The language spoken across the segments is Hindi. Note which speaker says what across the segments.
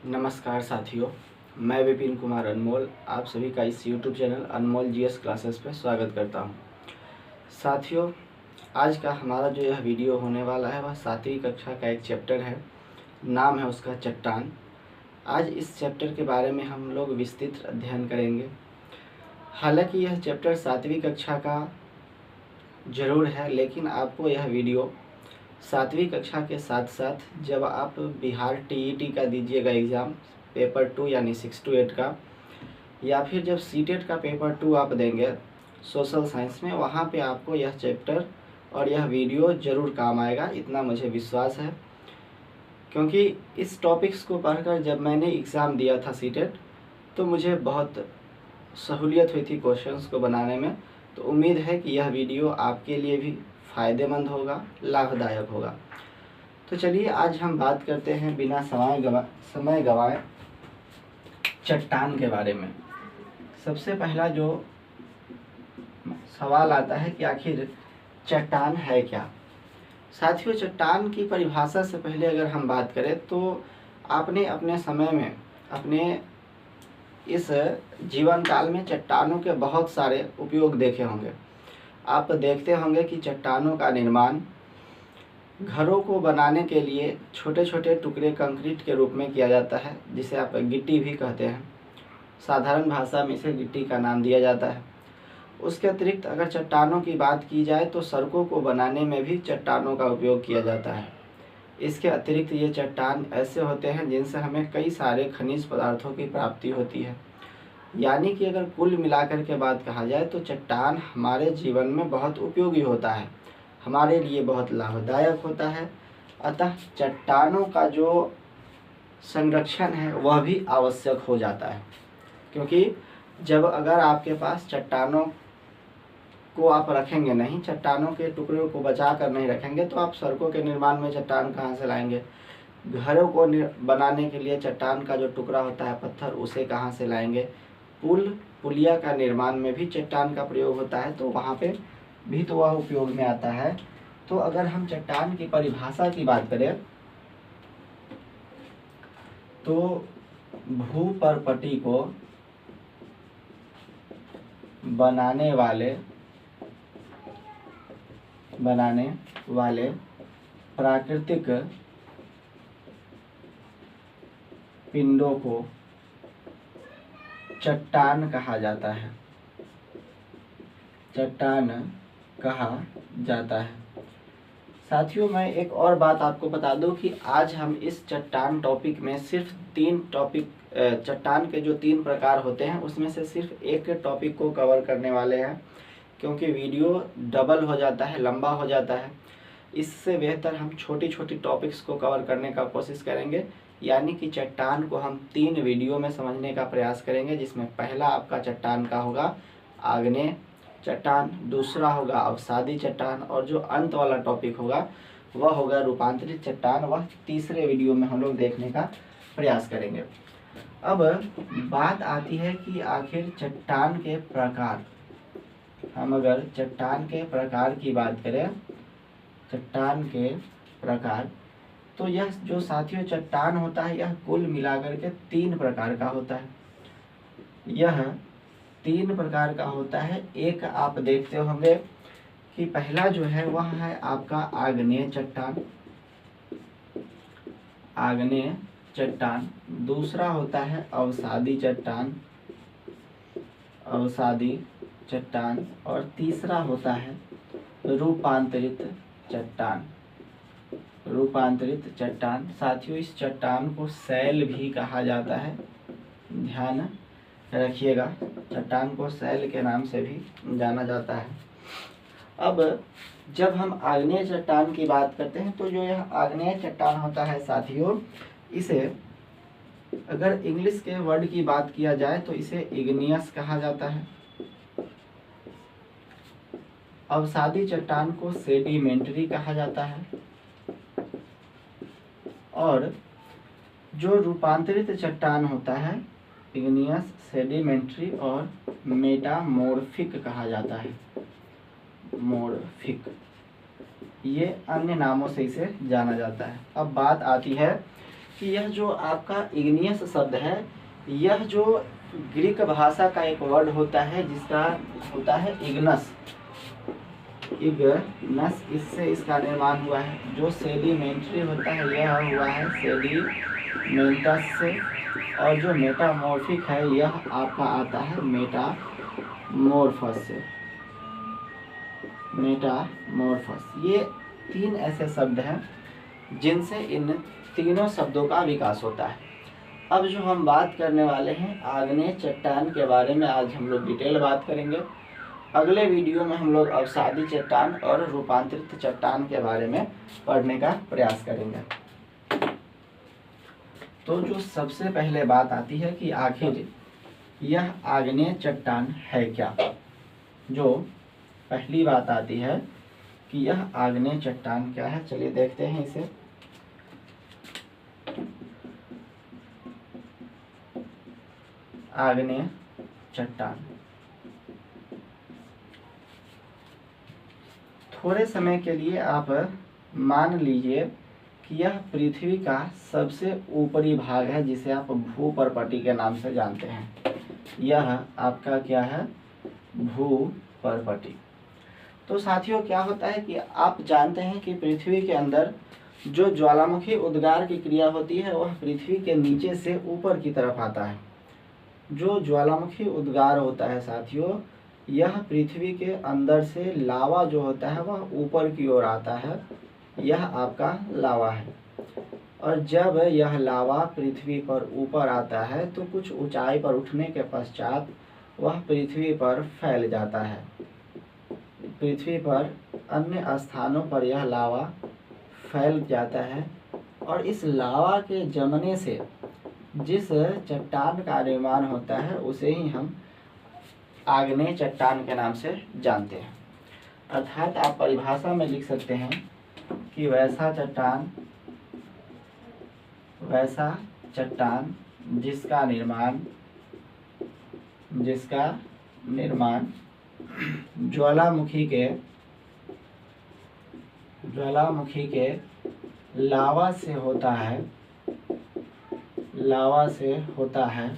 Speaker 1: नमस्कार साथियों, मैं विपिन कुमार अनमोल आप सभी का इस YouTube चैनल अनमोल जीएस क्लासेस पे स्वागत करता हूं। साथियों, आज का हमारा जो यह वीडियो होने वाला है वह 7वीं कक्षा का एक चैप्टर है। नाम है उसका चट्टान। आज इस चैप्टर के बारे में हम लोग विस्तृत अध्ययन करेंगे। हालांकि यह चैप्टर 7वीं कक्षा का ज़रूर है, लेकिन आपको यह वीडियो 7वीं कक्षा के साथ साथ जब आप बिहार टीईटी का दीजिएगा एग्ज़ाम पेपर 2 यानी 6 to 8 का, या फिर जब सीटेट का पेपर 2 आप देंगे सोशल साइंस में, वहाँ पे आपको यह चैप्टर और यह वीडियो ज़रूर काम आएगा, इतना मुझे विश्वास है। क्योंकि इस टॉपिक्स को पढ़कर जब मैंने एग्ज़ाम दिया था सीटेट, तो मुझे बहुत सहूलियत हुई थी क्वेश्चंस को बनाने में। तो उम्मीद है कि यह वीडियो आपके लिए भी फ़ायदेमंद होगा, लाभदायक होगा। तो चलिए आज हम बात करते हैं बिना समय गवाए चट्टान के बारे में। सबसे पहला जो सवाल आता है कि आखिर चट्टान है क्या। साथियों, चट्टान की परिभाषा से पहले अगर हम बात करें तो आपने अपने समय में, अपने इस जीवन काल में चट्टानों के बहुत सारे उपयोग देखे होंगे। आप देखते होंगे कि चट्टानों का निर्माण घरों को बनाने के लिए छोटे छोटे टुकड़े कंक्रीट के रूप में किया जाता है, जिसे आप गिट्टी भी कहते हैं। साधारण भाषा में इसे गिट्टी का नाम दिया जाता है। उसके अतिरिक्त अगर चट्टानों की बात की जाए तो सड़कों को बनाने में भी चट्टानों का उपयोग किया जाता है। इसके अतिरिक्त ये चट्टान ऐसे होते हैं जिनसे हमें कई सारे खनिज पदार्थों की प्राप्ति होती है। यानी कि अगर कुल मिलाकर के बात कहा जाए तो चट्टान हमारे जीवन में बहुत उपयोगी होता है, हमारे लिए बहुत लाभदायक होता है। अतः चट्टानों का जो संरक्षण है वह भी आवश्यक हो जाता है, क्योंकि जब अगर आपके पास चट्टानों को आप रखेंगे नहीं, चट्टानों के टुकड़ों को बचा कर नहीं रखेंगे, तो आप सड़कों के निर्माण में चट्टान कहाँ से लाएंगे। घरों को बनाने के लिए चट्टान का जो टुकड़ा होता है पत्थर, उसे कहाँ से लाएंगे। पुलिया का निर्माण में भी चट्टान का प्रयोग होता है, तो वहाँ पे भी तो वह उपयोग में आता है। तो अगर हम चट्टान की परिभाषा की बात करें तो भूपर्पटी को बनाने वाले प्राकृतिक पिंडों को चट्टान कहा जाता है। चट्टान कहा जाता है। साथियों, मैं एक और बात आपको बता दूं कि आज हम इस चट्टान टॉपिक में सिर्फ 3 टॉपिक, चट्टान के जो 3 प्रकार होते हैं उसमें से सिर्फ एक टॉपिक को कवर करने वाले हैं, क्योंकि वीडियो डबल हो जाता है, लंबा हो जाता है। इससे बेहतर हम छोटी छोटी टॉपिक्स को कवर करने का कोशिश करेंगे। यानी कि चट्टान को हम 3 वीडियो में समझने का प्रयास करेंगे, जिसमें पहला आपका चट्टान का होगा आग्नेय चट्टान, दूसरा होगा अवसादी चट्टान, और जो अंत वाला टॉपिक होगा वह होगा रूपांतरित चट्टान। वह तीसरे वीडियो में हम लोग देखने का प्रयास करेंगे। अब बात आती है कि आखिर चट्टान के प्रकार, हम अगर चट्टान के प्रकार की बात करें, चट्टान के प्रकार, तो यह जो साथियों चट्टान होता है यह कुल मिलाकर के 3 प्रकार का होता है। यह 3 प्रकार का होता है। एक आप देखते होंगे कि पहला जो है वह है आपका आग्नेय चट्टान, आग्नेय चट्टान। दूसरा होता है अवसादी चट्टान, अवसादी चट्टान। और तीसरा होता है रूपांतरित चट्टान, रूपांतरित चट्टान। साथियों, इस चट्टान को शैल भी कहा जाता है, ध्यान रखिएगा। चट्टान को शैल के नाम से भी जाना जाता है। अब जब हम आग्नेय चट्टान की बात करते हैं तो जो यह आग्नेय चट्टान होता है साथियों, इसे अगर इंग्लिश के वर्ड की बात किया जाए तो इसे इग्नियस कहा जाता है। अवसादी चट्टान को सेडिमेंट्री कहा जाता है। और जो रूपांतरित चट्टान होता है इग्नियस, सेडिमेंट्री और मेटामॉर्फिक कहा जाता है। मोर्फिक, ये अन्य नामों से इसे जाना जाता है। अब बात आती है कि यह जो आपका इग्नियस शब्द है, यह जो ग्रीक भाषा का एक वर्ड होता है जिसका होता है इग्नस, इससे इसका निर्माण हुआ है। जो सेडिमेंट्री होता है यह हुआ है सेडिमेंटस से, और जो मेटामॉर्फिक है यह आपका आता है मेटामॉर्फस से। मेटामॉर्फस, ये 3 ऐसे शब्द हैं जिनसे इन तीनों शब्दों का विकास होता है। अब जो हम बात करने वाले हैं आग्नेय चट्टान के बारे में, आज हम लोग डिटेल बात करेंगे। अगले वीडियो में हम लोग अवसादी चट्टान और रूपांतरित चट्टान के बारे में पढ़ने का प्रयास करेंगे। तो जो सबसे पहले बात आती है कि आखिर यह आग्नेय चट्टान है क्या। जो पहली बात आती है कि यह आग्नेय चट्टान क्या है, चलिए देखते हैं इसे। आग्नेय चट्टान, थोड़े समय के लिए आप मान लीजिए कि यह पृथ्वी का सबसे ऊपरी भाग है जिसे आप भूपर्पटी के नाम से जानते हैं। यह आपका क्या है, भूपर्पटी। तो साथियों क्या होता है कि आप जानते हैं कि पृथ्वी के अंदर जो ज्वालामुखी उद्गार की क्रिया होती है वह पृथ्वी के नीचे से ऊपर की तरफ आता है। जो ज्वालामुखी उद्गार होता है साथियों, यह पृथ्वी के अंदर से लावा जो होता है वह ऊपर की ओर आता है, यह आपका लावा है। और जब यह लावा पृथ्वी पर ऊपर आता है तो कुछ ऊंचाई पर उठने के पश्चात वह पृथ्वी पर फैल जाता है। पृथ्वी पर अन्य स्थानों पर यह लावा फैल जाता है, और इस लावा के जमने से जिस चट्टान का निर्माण होता है उसे ही हम आग्नेय चट्टान के नाम से जानते हैं। अर्थात आप परिभाषा में लिख सकते हैं कि वैसा चट्टान जिसका निर्माण ज्वालामुखी के लावा से होता है,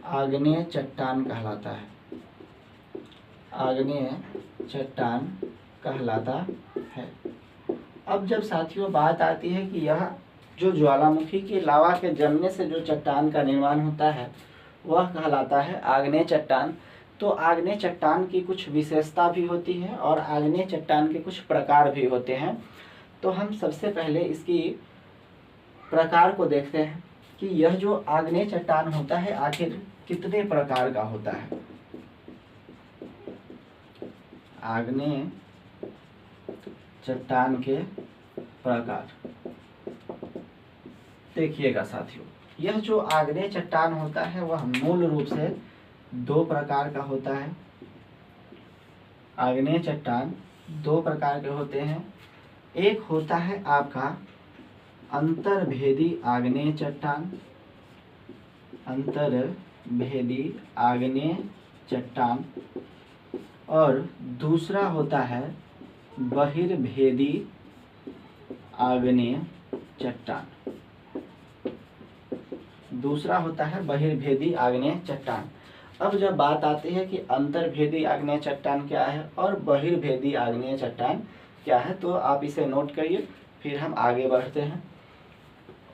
Speaker 1: आग्नेय चट्टान कहलाता है। आग्नेय चट्टान कहलाता है। अब जब साथियों बात आती है कि यह जो ज्वालामुखी की लावा के जमने से जो चट्टान का निर्माण होता है वह कहलाता है आग्नेय चट्टान। तो आग्नेय चट्टान की कुछ विशेषता भी होती है और आग्नेय चट्टान के कुछ प्रकार भी होते हैं। तो हम सबसे पहले इसकी प्रकार को देखते हैं कि यह जो आग्नेय चट्टान होता है आखिर कितने प्रकार का होता है। आग्नेय चट्टान के प्रकार देखिएगा साथियों, यह जो आग्नेय चट्टान होता है वह मूल रूप से 2 प्रकार का होता है। आग्नेय चट्टान 2 प्रकार के होते हैं। एक होता है आपका अंतर्भेदी आग्नेय चट्टान, और दूसरा होता है बहिर्भेदी आग्नेय चट्टान। अब जब बात आती है कि अंतर्भेदी आग्नेय चट्टान क्या है और बहिर्भेदी आग्नेय चट्टान क्या है, तो आप इसे नोट करिए, फिर हम आगे बढ़ते हैं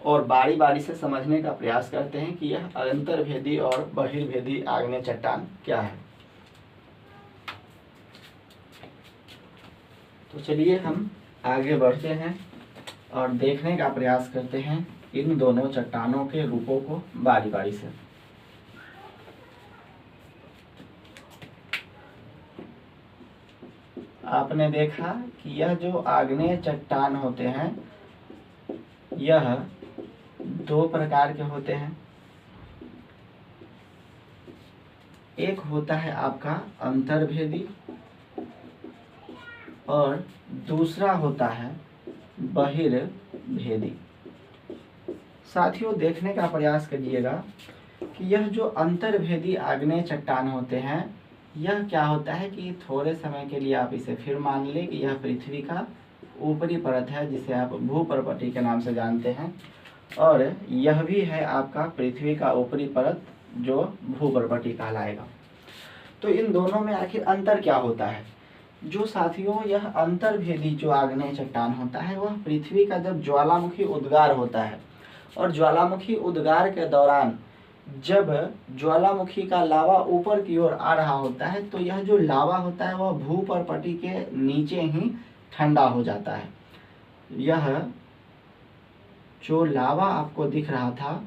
Speaker 1: और बारी बारी से समझने का प्रयास करते हैं कि यह अंतर्भेदी और बहिर्भेदी आग्नेय चट्टान क्या है। तो चलिए हम आगे बढ़ते हैं और देखने का प्रयास करते हैं इन दोनों चट्टानों के रूपों को बारी बारी से। आपने देखा कि यह जो आग्नेय चट्टान होते हैं यह 2 प्रकार के होते हैं। एक होता है आपका अंतर्भेदी और दूसरा होता है बहिर्भेदी। साथियों देखने का प्रयास करिएगा कि यह जो अंतर्भेदी आग्नेय चट्टान होते हैं यह क्या होता है कि थोड़े समय के लिए आप इसे फिर मान लें कि यह पृथ्वी का ऊपरी परत है जिसे आप भूपर्पटी के नाम से जानते हैं, और यह भी है आपका पृथ्वी का ऊपरी परत जो भूपर्पटी कहलाएगा। तो इन दोनों में आखिर अंतर क्या होता है? जो साथियों यह अंतर्भेदी जो आग्नेय चट्टान होता है वह पृथ्वी का जब ज्वालामुखी उद्गार होता है और ज्वालामुखी उद्गार के दौरान जब ज्वालामुखी का लावा ऊपर की ओर आ रहा होता है तो यह जो लावा होता है वह भूपर्पटी के नीचे ही ठंडा हो जाता है। यह जो लावा आपको दिख रहा था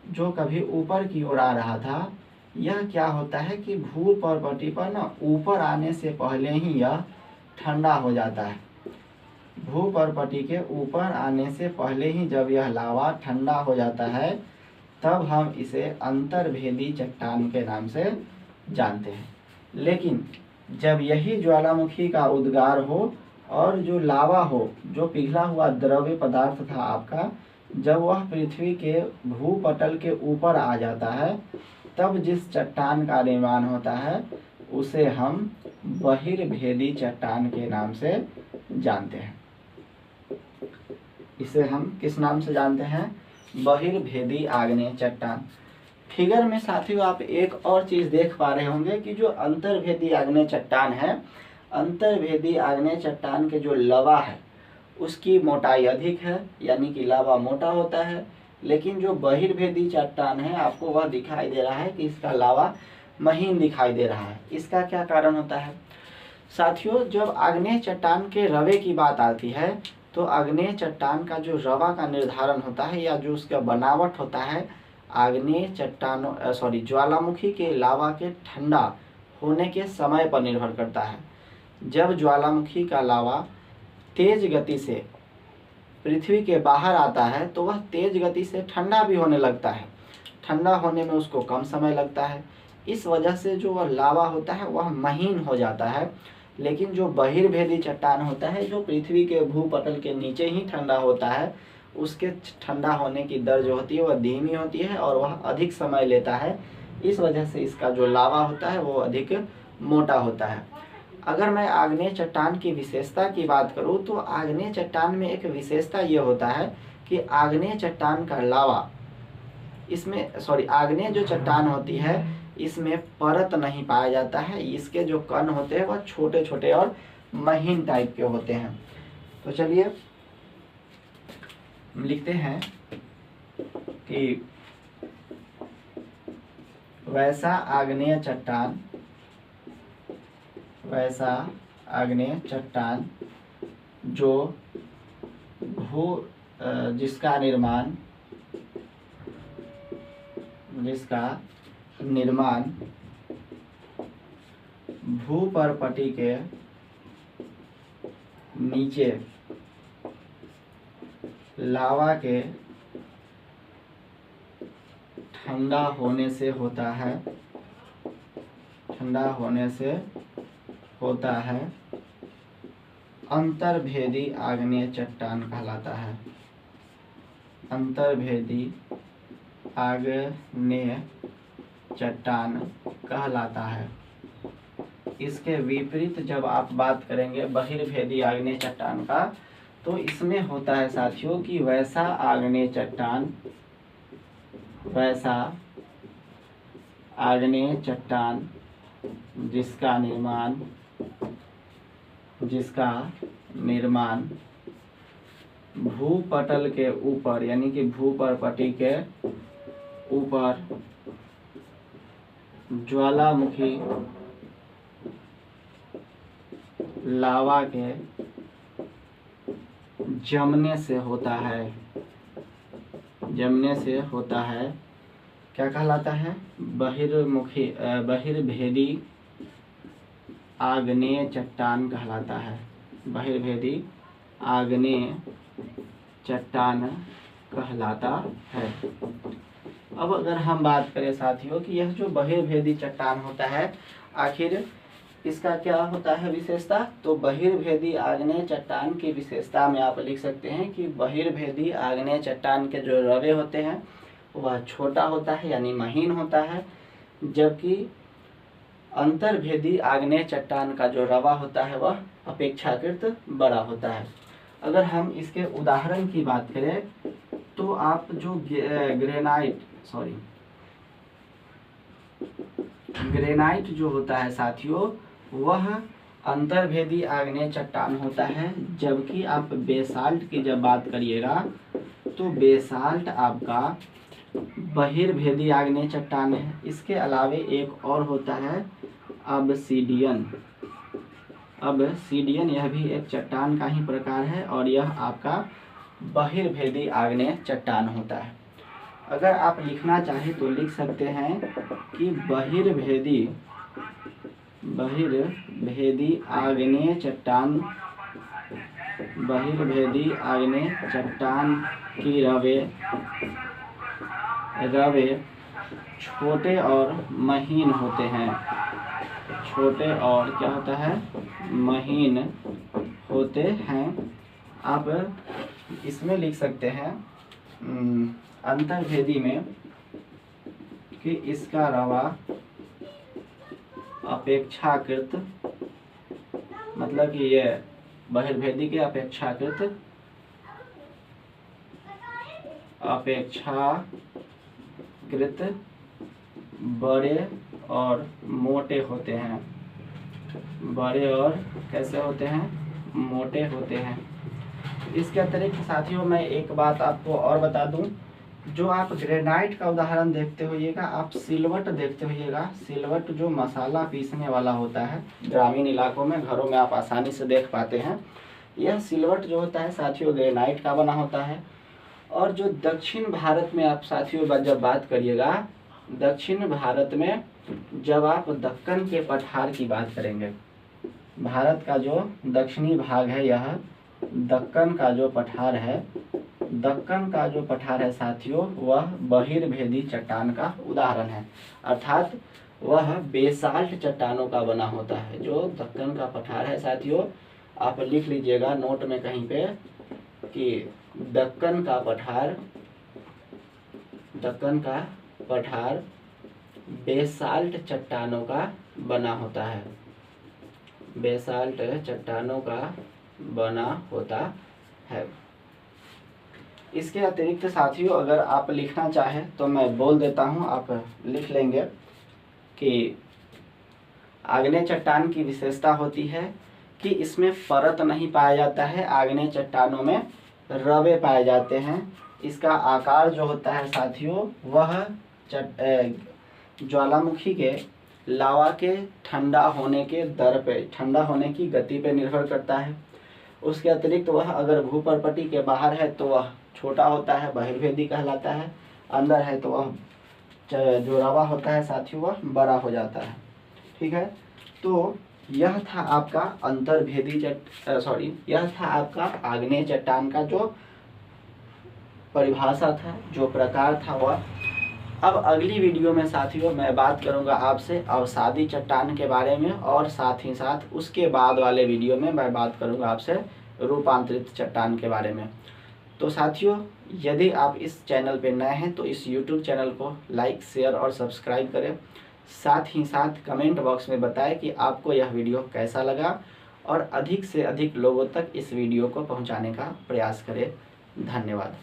Speaker 1: जो कभी ऊपर की ओर आ रहा था, यह क्या होता है कि भूपर्पटी पर ना ऊपर आने से पहले ही यह ठंडा हो जाता है। भूपर्पटी के ऊपर आने से पहले ही जब यह लावा ठंडा हो जाता है तब हम इसे अंतर्भेदी चट्टान के नाम से जानते हैं। लेकिन जब यही ज्वालामुखी का उद्गार हो और जो लावा हो, जो पिघला हुआ द्रव्य पदार्थ था आपका, जब वह पृथ्वी के भूपटल के ऊपर आ जाता है तब जिस चट्टान का निर्माण होता है उसे हम बहिर्भेदी चट्टान के नाम से जानते हैं। इसे हम किस नाम से जानते हैं? बहिर्भेदी आग्नेय चट्टान। फिगर में साथियों आप एक और चीज देख पा रहे होंगे कि जो अंतर्भेदी आग्नेय चट्टान है, अंतर्भेदी आग्नेय चट्टान के जो लवा है उसकी मोटाई अधिक है, यानी कि लावा मोटा होता है। लेकिन जो बहिर्भेदी चट्टान है आपको वह दिखाई दे रहा है कि इसका लावा महीन दिखाई दे रहा है। इसका क्या कारण होता है? साथियों जब आग्नेय चट्टान के रवे की बात आती है तो आग्नेय चट्टान का जो रवा का निर्धारण होता है या जो उसका बनावट होता है आग्नेय चट्टानों ज्वालामुखी के लावा के ठंडा होने के समय पर निर्भर करता है। जब ज्वालामुखी का लावा तेज गति से पृथ्वी के बाहर आता है तो वह तेज गति से ठंडा भी होने लगता है। ठंडा होने में उसको कम समय लगता है, इस वजह से जो वह लावा होता है वह महीन हो जाता है। लेकिन जो बहिर्भेदी चट्टान होता है जो पृथ्वी के भूपटल के नीचे ही ठंडा होता है, उसके ठंडा होने की दर जो होती है वह धीमी होती है और वह अधिक समय लेता है। इस वजह से इसका जो लावा होता है वो अधिक मोटा होता है। अगर मैं आग्नेय चट्टान की विशेषता की बात करूं तो आग्नेय चट्टान में एक विशेषता ये होता है कि आग्नेय चट्टान का लावा आग्नेय जो चट्टान होती है इसमें परत नहीं पाया जाता है। इसके जो कण होते हैं वह छोटे छोटे और महीन टाइप के होते हैं। तो चलिए हम लिखते हैं कि वैसा आग्नेय चट्टान जो जिसका निर्माण भूपर्पटी के नीचे लावा के ठंडा होने से होता है अंतर्भेदी आग्नेय चट्टान कहलाता है। अंतर्भेदी आग्नेय चट्टान कहलाता है। इसके विपरीत जब आप बात करेंगे बहिर्भेदी आग्नेय चट्टान का तो इसमें होता है साथियों कि वैसा आग्नेय चट्टान जिसका निर्माण भूपटल के ऊपर यानी कि भूपर्पटी के ऊपर ज्वालामुखी लावा के जमने से होता है क्या कहलाता है? बहिर्भेदी आग्नेय चट्टान कहलाता है। बहिर्भेदी आग्नेय चट्टान कहलाता है। अब अगर हम बात करें साथियों कि यह जो बहिर्भेदी चट्टान होता है आखिर इसका क्या होता है विशेषता? तो बहिर्भेदी आग्नेय चट्टान की विशेषता में आप लिख सकते हैं कि बहिर्भेदी आग्नेय चट्टान के जो रवे होते हैं वह छोटा होता है यानी महीन होता है, जबकि अंतर्भेदी आग्नेय चट्टान का जो रवा होता है वह अपेक्षाकृत बड़ा होता है। अगर हम इसके उदाहरण की बात करें तो आप जो ग्रेनाइट जो होता है साथियों, वह अंतर्भेदी आग्नेय चट्टान होता है। जबकि आप बेसाल्ट की जब बात करिएगा तो बेसाल्ट आपका बहिर्भेदी आग्नेय चट्टान है। इसके अलावे एक और होता है ऑब्सीडियन। ऑब्सीडियन यह भी एक चट्टान का ही प्रकार है और यह आपका बहिर्भेदी आग्नेय चट्टान होता है। अगर आप लिखना चाहें तो लिख सकते हैं कि बहिर्भेदी आग्नेय चट्टान की रवे छोटे और महीन होते हैं। छोटे और क्या होता है, महीन होते हैं। आप इसमें लिख सकते हैं अंतर्भेदी में कि इसका रवा अपेक्षाकृत, मतलब कि ये बहिर्भेदी के अपेक्षाकृत बड़े और मोटे होते हैं। बड़े और कैसे होते हैं, मोटे होते हैं। इसके अतिरिक्त साथियों मैं एक बात आपको और बता दूं, जो आप ग्रेनाइट का उदाहरण देखते होइएगा, आप सिलवट देखते होइएगा। सिलवट जो मसाला पीसने वाला होता है, ग्रामीण इलाकों में घरों में आप आसानी से देख पाते हैं। यह सिलवट जो होता है साथियों ग्रेनाइट का बना होता है। और जो दक्षिण भारत में आप साथियों जब बात करिएगा, दक्षिण भारत में जब आप दक्कन के पठार की बात करेंगे, भारत का जो दक्षिणी भाग है, यह दक्कन का जो पठार है साथियों, वह बहिर्भेदी चट्टान का उदाहरण है। अर्थात वह बेसाल्ट चट्टानों का बना होता है। जो दक्कन का पठार है साथियों, आप लिख लीजिएगा नोट में कहीं पे कि दक्कन का पठार बेसाल्ट चट्टानों का बना होता है। बेसाल्ट चट्टानों का बना होता है। इसके अतिरिक्त साथियों अगर आप लिखना चाहें तो मैं बोल देता हूं, आप लिख लेंगे कि आग्नेय चट्टान की विशेषता होती है कि इसमें परत नहीं पाया जाता है। आग्नेय चट्टानों में रवे पाए जाते हैं। इसका आकार जो होता है साथियों, वह ज्वालामुखी के लावा के ठंडा होने के दर पे, ठंडा होने की गति पे निर्भर करता है। उसके अतिरिक्त वह अगर भूपर्पटी के बाहर है तो वह छोटा होता है, बहिर्भेदी कहलाता है। अंदर है तो वह जो रवा होता है साथियों, वह बड़ा हो जाता है। ठीक है, तो यह था आपका यह था आपका आग्नेय चट्टान का जो परिभाषा था, जो प्रकार था वह। अब अगली वीडियो में साथियों मैं बात करूंगा आपसे अवसादी चट्टान के बारे में, और साथ ही साथ उसके बाद वाले वीडियो में मैं बात करूंगा आपसे रूपांतरित चट्टान के बारे में। तो साथियों यदि आप इस चैनल पे नए हैं तो इस YouTube चैनल को लाइक, शेयर और सब्सक्राइब करें। साथ ही साथ कमेंट बॉक्स में बताएं कि आपको यह वीडियो कैसा लगा, और अधिक से अधिक लोगों तक इस वीडियो को पहुंचाने का प्रयास करें। धन्यवाद।